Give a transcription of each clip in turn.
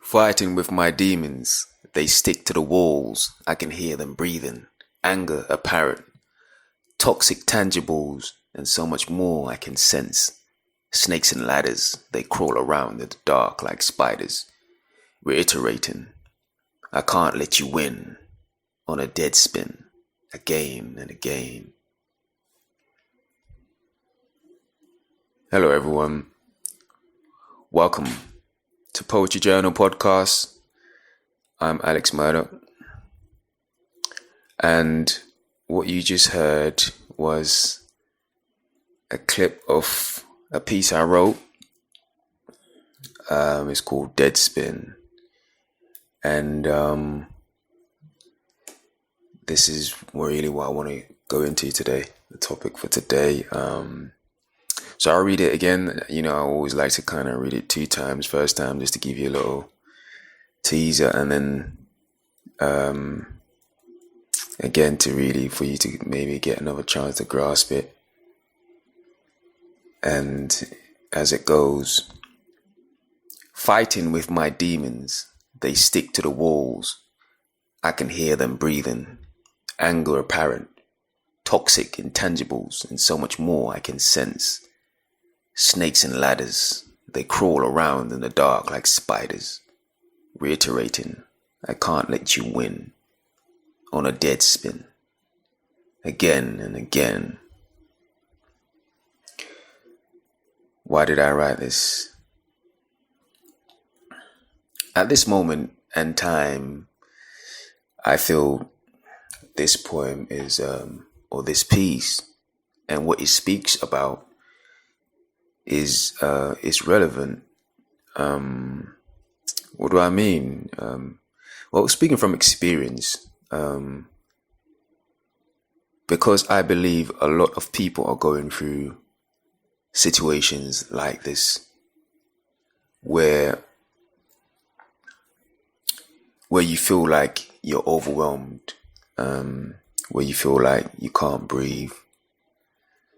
Fighting with my demons, they stick to the walls, I can hear them breathing, anger apparent, toxic tangibles, and so much more I can sense. Snakes and ladders, they crawl around in the dark like spiders, reiterating, I can't let you win, on a dead spin, again and again. Hello everyone, welcome to Poetry Journal Podcast. I'm Alex Murdoch, and what you just heard was a clip of a piece I wrote. It's called Deadspin, and this is really what I want to go into today, the topic for today. So I'll read it again. I always like to kind of read it 2 times. First time just to give you a little teaser, and then again for you to maybe get another chance to grasp it. And as it goes, fighting with my demons, they stick to the walls. I can hear them breathing, anger apparent, toxic intangibles, and so much more I can sense. Snakes and ladders, they crawl around in the dark like spiders, reiterating, I can't let you win, on a dead spin, again and again. Why did I write this? At this moment and time, I feel this poem is, or this piece, and what it speaks about is relevant. What do I mean? Well, speaking from experience, because I believe a lot of people are going through situations like this, where you feel like you're overwhelmed, where you feel like you can't breathe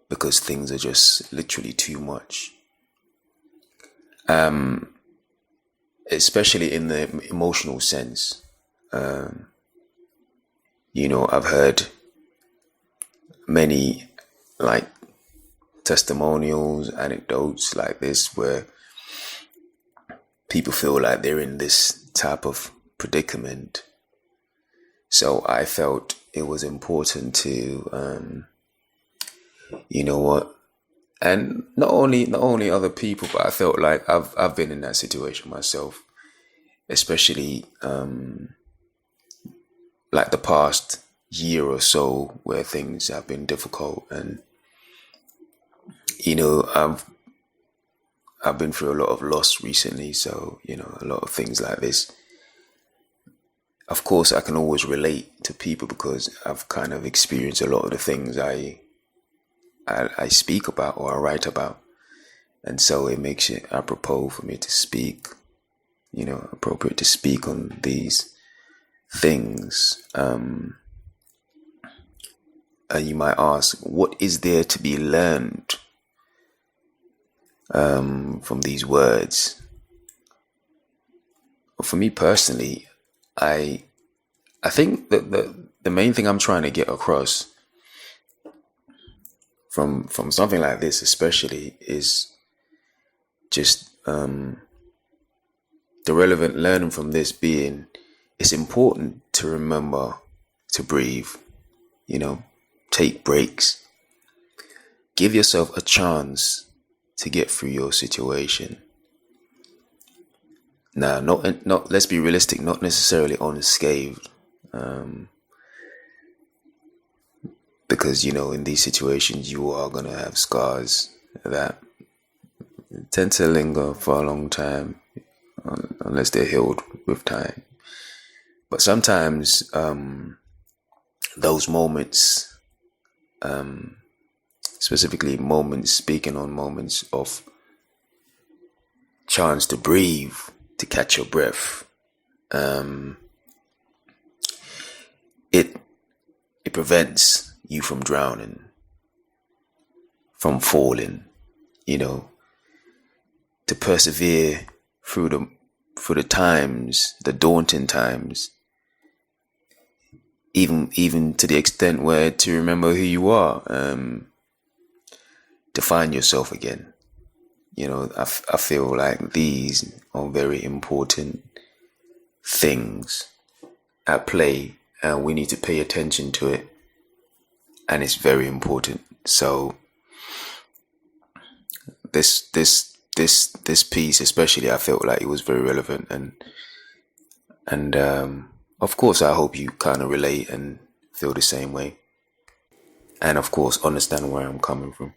because things are just literally too much. Especially in the emotional sense. I've heard many testimonials, anecdotes like this, where people feel like they're in this type of predicament. So I felt it was important to, and not only other people, but I felt like I've been in that situation myself, especially like the past year or so, where things have been difficult, and I've been through a lot of loss recently, so a lot of things like this. Of course, I can always relate to people because I've kind of experienced a lot of the things I speak about or I write about, and so it makes it apropos for me to speak, appropriate to speak on these things. And you might ask, what is there to be learned from these words? Well, for me personally, I think that the main thing I'm trying to get across from something like this especially is just the relevant learning from this being, it's important to remember to breathe, take breaks, give yourself a chance to get through your situation. Now, not let's be realistic, not necessarily unscathed, because in these situations you are going to have scars that tend to linger for a long time, unless they're healed with time. But sometimes those moments, specifically speaking on moments of chance to breathe, to catch your breath, it prevents you from drowning, from falling, to persevere through for the times, the daunting times, even to the extent where to remember who you are, to find yourself again. I feel like these are very important things at play, and we need to pay attention to it, and it's very important. So this piece especially, I felt like it was very relevant, and of course I hope you kind of relate and feel the same way, and of course understand where I'm coming from.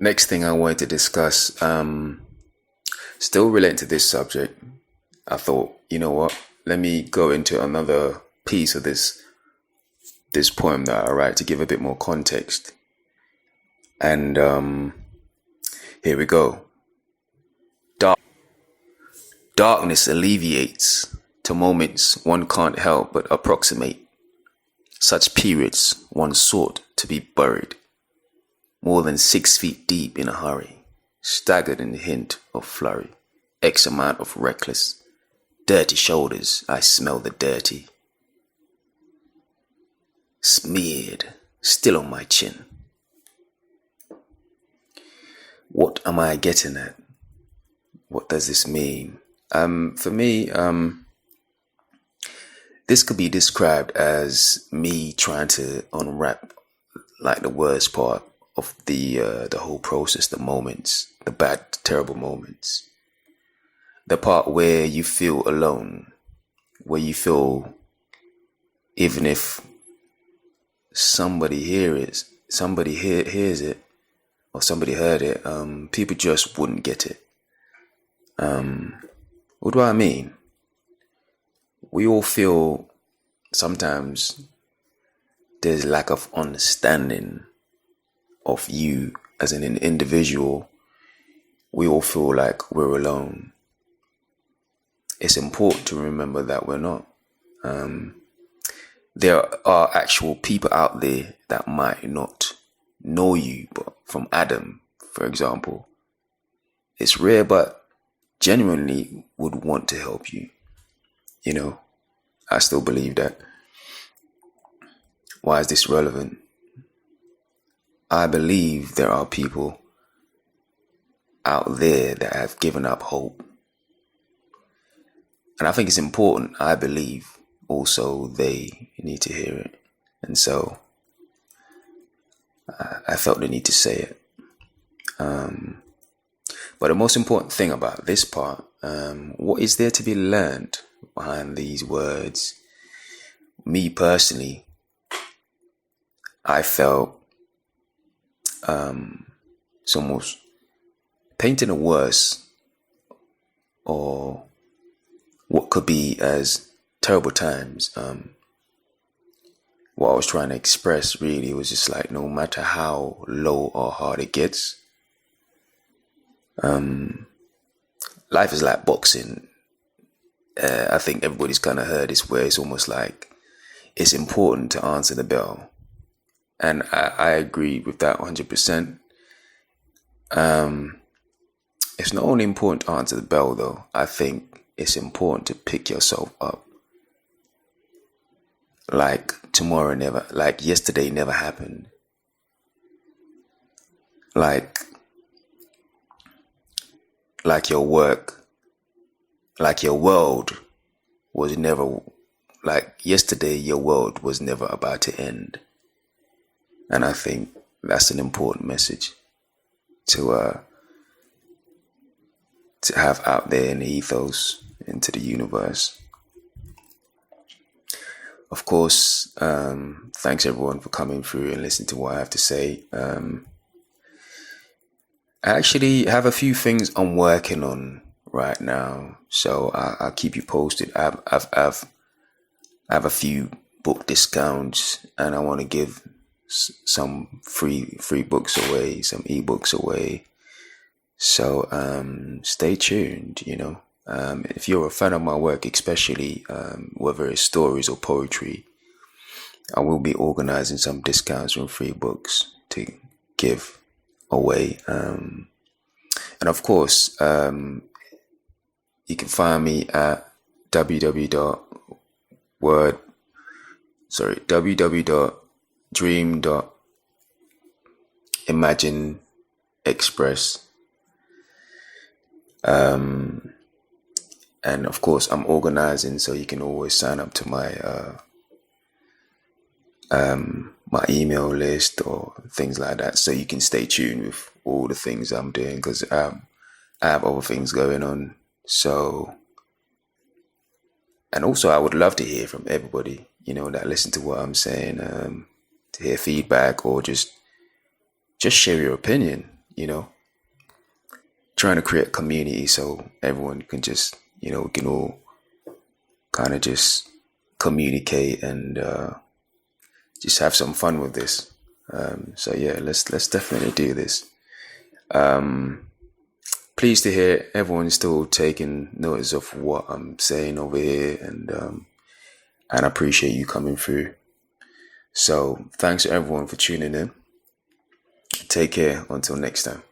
Next thing I wanted to discuss, still relating to this subject, I thought, you know what, let me go into another piece of this poem that I write to give a bit more context. And here we go. Darkness alleviates to moments one can't help but approximate. Such periods one sought to be buried, more than 6 feet deep in a hurry, staggered in the hint of flurry, X amount of reckless, dirty shoulders, I smell the dirty, smeared, still on my chin. What am I getting at? What does this mean? For me, this could be described as me trying to unwrap like the worst part of the whole process, the moments, the bad, terrible moments, the part where you feel alone, where you feel even if somebody hears it, or somebody heard it, people just wouldn't get it. What do I mean? We all feel sometimes there's lack of understanding of you as an individual. We all feel like we're alone. It's important to remember that we're not. There are actual people out there that might not know you, but from Adam, for example, it's rare, but genuinely would want to help you. I still believe that. Why is this relevant? I believe there are people out there that have given up hope. And I think it's important, I believe, also they need to hear it. And so I felt the need to say it. But the most important thing about this part, what is there to be learned behind these words? Me personally, I felt it's almost painting a worse, or what could be as terrible times. What I was trying to express really was just like, no matter how low or hard it gets, life is like boxing. I think everybody's kind of heard this, where it's almost like it's important to answer the bell. And I agree with that 100%. It's not only important to answer the bell, though. I think it's important to pick yourself up. Like yesterday never happened. Like your work, like your world was never, like yesterday, your world was never about to end. And I think that's an important message to have out there in the ethos, into the universe. Of course, thanks everyone for coming through and listening to what I have to say. I actually have a few things I'm working on right now, so I'll keep you posted. I have a few book discounts, and I want to give some free books away, some ebooks away. So stay tuned. If you're a fan of my work, especially whether it's stories or poetry, I will be organizing some discounts and free books to give away. And of course, You can find me at www.dream.imagineexpress. And of course, I'm organizing, so you can always sign up to my email list or things like that, so you can stay tuned with all the things I'm doing, because I have other things going on. So, and also I would love to hear from everybody, that listen to what I'm saying, to hear feedback, or just share your opinion, trying to create a community so everyone can just, we can all kind of just communicate and just have some fun with this. So yeah, let's definitely do this. Pleased to hear everyone's still taking notice of what I'm saying over here, and I appreciate you coming through. So thanks to everyone for tuning in. Take care until next time.